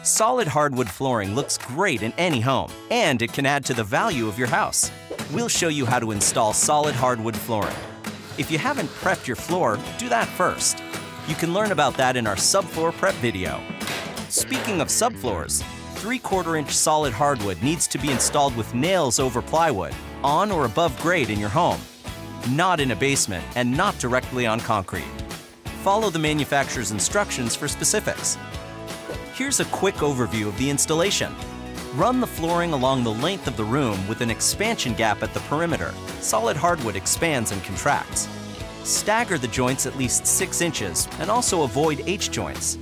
Solid hardwood flooring looks great in any home, and it can add to the value of your house. We'll show you how to install solid hardwood flooring. If you haven't prepped your floor, do that first. You can learn about that in our subfloor prep video. Speaking of subfloors, 3/4-inch solid hardwood needs to be installed with nails over plywood, on or above grade in your home, not in a basement and not directly on concrete. Follow the manufacturer's instructions for specifics. Here's a quick overview of the installation. Run the flooring along the length of the room with an expansion gap at the perimeter. Solid hardwood expands and contracts. Stagger the joints at least 6 inches and also avoid H-joints.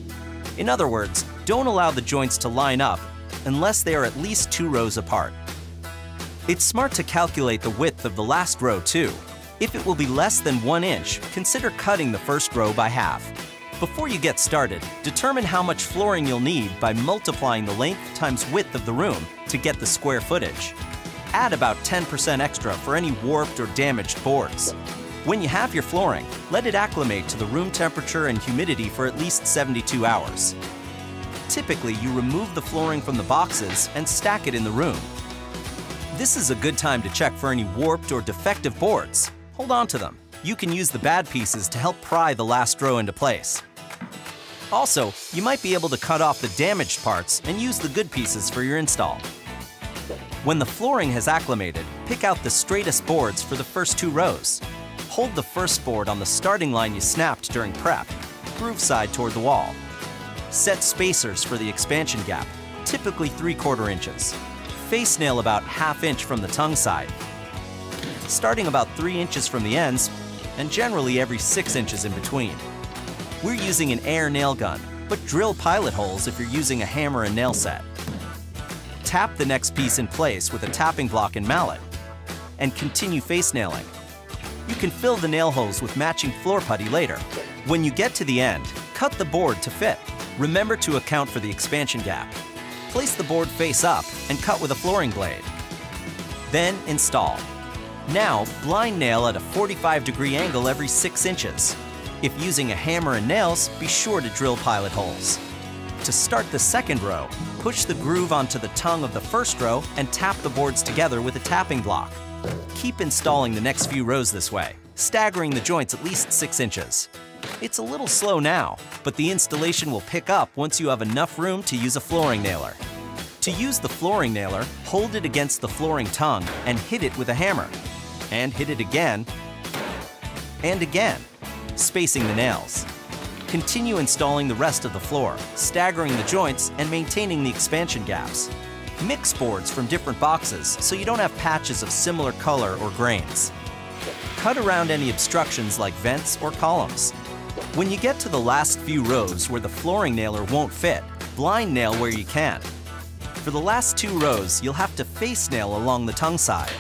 In other words, don't allow the joints to line up unless they are at least 2 rows apart. It's smart to calculate the width of the last row too. If it will be less than 1 inch, consider cutting the first row by half. Before you get started, determine how much flooring you'll need by multiplying the length times width of the room to get the square footage. Add about 10% extra for any warped or damaged boards. When you have your flooring, let it acclimate to the room temperature and humidity for at least 72 hours. Typically, you remove the flooring from the boxes and stack it in the room. This is a good time to check for any warped or defective boards. Hold on to them. You can use the bad pieces to help pry the last row into place. Also, you might be able to cut off the damaged parts and use the good pieces for your install. When the flooring has acclimated, pick out the straightest boards for the first 2 rows. Hold the first board on the starting line you snapped during prep, groove side toward the wall. Set spacers for the expansion gap, typically 3/4 inches. Face nail about 1/2 inch from the tongue side, starting about 3 inches from the ends, and generally every 6 inches in between. We're using an air nail gun, but drill pilot holes if you're using a hammer and nail set. Tap the next piece in place with a tapping block and mallet, and continue face nailing. You can fill the nail holes with matching floor putty later. When you get to the end, cut the board to fit. Remember to account for the expansion gap. Place the board face up and cut with a flooring blade. Then install. Now, blind nail at a 45-degree angle every 6 inches. If using a hammer and nails, be sure to drill pilot holes. To start the second row, push the groove onto the tongue of the first row and tap the boards together with a tapping block. Keep installing the next few rows this way, staggering the joints at least 6 inches. It's a little slow now, but the installation will pick up once you have enough room to use a flooring nailer. To use the flooring nailer, hold it against the flooring tongue and hit it with a hammer. And hit it again, and again, spacing the nails. Continue installing the rest of the floor, staggering the joints and maintaining the expansion gaps. Mix boards from different boxes so you don't have patches of similar color or grains. Cut around any obstructions like vents or columns. When you get to the last few rows where the flooring nailer won't fit, blind nail where you can. For the last 2 rows, you'll have to face nail along the tongue side.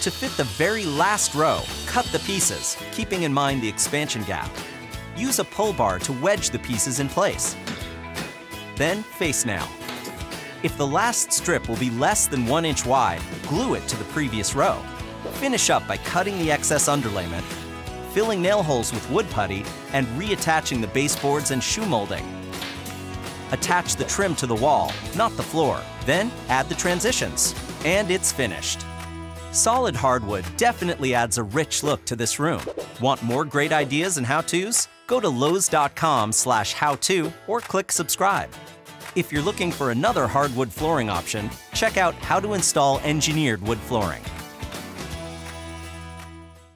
To fit the very last row, cut the pieces, keeping in mind the expansion gap. Use a pull bar to wedge the pieces in place. Then face nail. If the last strip will be less than 1 inch wide, glue it to the previous row. Finish up by cutting the excess underlayment, filling nail holes with wood putty, and reattaching the baseboards and shoe molding. Attach the trim to the wall, not the floor. Then add the transitions, and it's finished. Solid hardwood definitely adds a rich look to this room. Want more great ideas and how-tos? Go to lowes.com/howto or click subscribe. If you're looking for another hardwood flooring option, check out how to install engineered wood flooring.